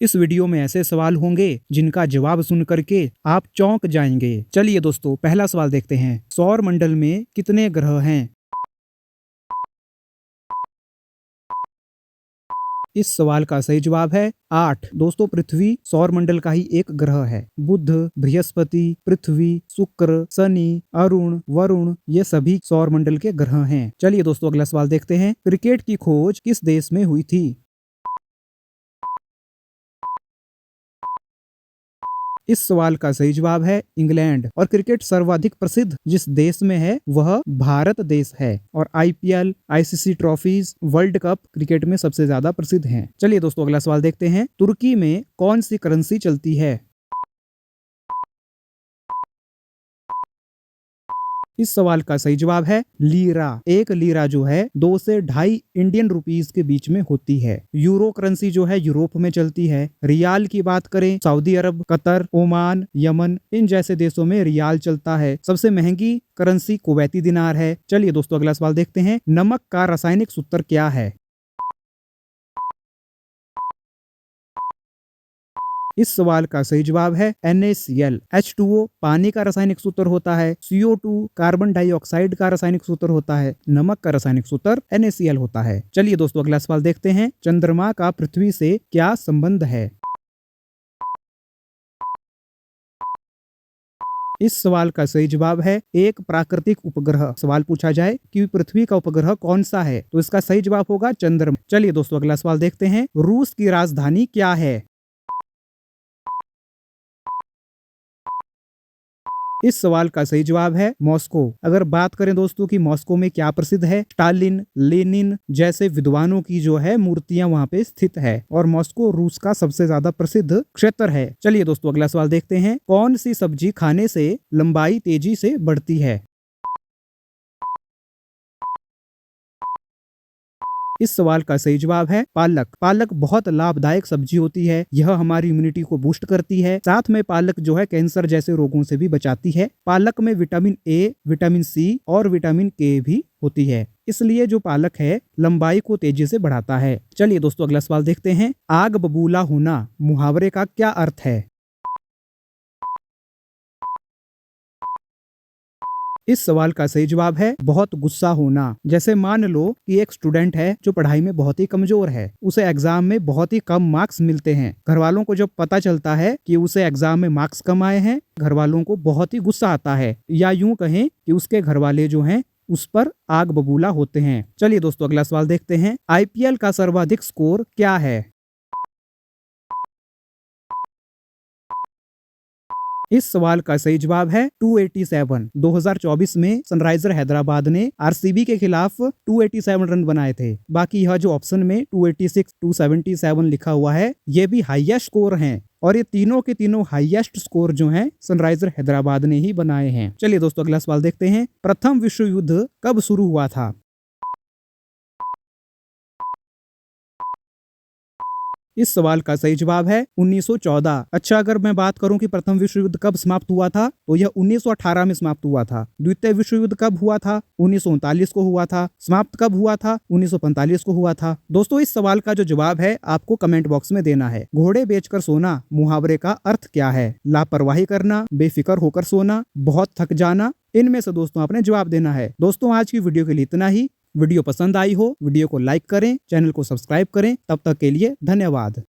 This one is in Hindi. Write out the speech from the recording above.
इस वीडियो में ऐसे सवाल होंगे जिनका जवाब सुन करके आप चौंक जाएंगे। चलिए दोस्तों, पहला सवाल देखते हैं। सौर मंडल में कितने ग्रह हैं? इस सवाल का सही जवाब है 8। दोस्तों, पृथ्वी सौर मंडल का ही एक ग्रह है। बुध, बृहस्पति, पृथ्वी, शुक्र, शनि, अरुण, वरुण ये सभी सौर मंडल के ग्रह हैं। चलिए दोस्तों, अगला सवाल देखते हैं। क्रिकेट की खोज किस देश में हुई थी? इस सवाल का सही जवाब है इंग्लैंड। और क्रिकेट सर्वाधिक प्रसिद्ध जिस देश में है वह भारत देश है। और IPL, ICC trophies, world cup cricket में सबसे ज्यादा प्रसिद्ध हैं। चलिए दोस्तों, अगला सवाल देखते हैं। तुर्की में कौन सी करेंसी चलती है? इस सवाल का सही जवाब है लीरा। एक लीरा जो है 2 से 2.5 इंडियन रुपीस के बीच में होती है। यूरो करेंसी जो है यूरोप में चलती है। रियाल की बात करें, सऊदी अरब, कतर, ओमान, यमन इन जैसे देशों में रियाल चलता है। सबसे महंगी करेंसी कुवैती दिनार है। चलिए दोस्तों, अगला सवाल देखते हैं। नमक का रासायनिक सूत्र क्या है? इस सवाल का सही जवाब है NaCl। H2O पानी का रासायनिक सूत्र होता है। CO2 कार्बन डाइऑक्साइड का रासायनिक सूत्र होता है। नमक का रासायनिक सूत्र NaCl होता है। चलिए दोस्तों, अगला सवाल देखते हैं। चंद्रमा का पृथ्वी से क्या संबंध है? इस सवाल का सही जवाब है एक प्राकृतिक उपग्रह। सवाल पूछा जाए कि पृथ्वी का उपग्रह कौन सा है, तो इसका सही जवाब होगा चंद्रमा। चलिए दोस्तों, अगला सवाल देखते हैं। रूस की राजधानी क्या है? इस सवाल का सही जवाब है मॉस्को। अगर बात करें दोस्तों कि मॉस्को में क्या प्रसिद्ध है, स्टालिन, लेनिन जैसे विद्वानों की जो है मूर्तियां वहां पे स्थित है। और मॉस्को रूस का सबसे ज्यादा प्रसिद्ध क्षेत्र है। चलिए दोस्तों, अगला सवाल देखते हैं। कौन सी सब्जी खाने से लंबाई तेजी से बढ़ती है? इस सवाल का सही जवाब है पालक। पालक बहुत लाभदायक सब्जी होती है। यह हमारी इम्यूनिटी को बूस्ट करती है। साथ में पालक जो है कैंसर जैसे रोगों से भी बचाती है। पालक में विटामिन ए, विटामिन सी और विटामिन के भी होती है। इसलिए जो पालक है लंबाई को तेजी से बढ़ाता है। चलिए दोस्तों, अगला सवाल देखते हैं। आग बबूला होना मुहावरे का क्या अर्थ है? इस सवाल का सही जवाब है बहुत गुस्सा होना। जैसे मान लो कि एक स्टूडेंट है जो पढ़ाई में बहुत ही कमजोर है। उसे एग्जाम में बहुत ही कम मार्क्स मिलते हैं। घर वालों को जब पता चलता है कि उसे एग्जाम में मार्क्स कम आए हैं, घर वालों को बहुत ही गुस्सा आता है। या यूं कहें कि उसके घर वाले जो हैं उस पर आग बबूला होते हैं। चलिए दोस्तों, अगला सवाल देखते हैं। आईपीएल का सर्वाधिक स्कोर क्या है? इस सवाल का सही जवाब है 287। 2024 में सनराइजर हैदराबाद ने आरसीबी के खिलाफ 287 रन बनाए थे। बाकी यह जो ऑप्शन में 286, 277 लिखा हुआ है ये भी हाईएस्ट स्कोर हैं। और ये तीनों के तीनों हाईएस्ट स्कोर जो हैं सनराइजर हैदराबाद ने ही बनाए हैं। चलिए दोस्तों, अगला सवाल देखते हैं। प्रथम विश्व युद्ध कब शुरू हुआ था? इस सवाल का सही जवाब है 1914। अच्छा, अगर मैं बात करूं कि प्रथम विश्व युद्ध कब समाप्त हुआ था, तो यह 1918 में समाप्त हुआ था। द्वितीय विश्व युद्ध कब हुआ था? 1939 को हुआ था। समाप्त कब हुआ था? 1945 को हुआ था। दोस्तों, इस सवाल का जो जवाब है आपको कमेंट बॉक्स में देना है। घोड़े बेचकर सोना मुहावरे का अर्थ क्या है? लापरवाही करना, बेफिक्र होकर सोना, बहुत थक जाना। इनमें से दोस्तों आपने जवाब देना है। दोस्तों, आज की वीडियो के लिए इतना ही। वीडियो पसंद आई हो वीडियो को लाइक करें, चैनल को सब्सक्राइब करें। तब तक के लिए धन्यवाद।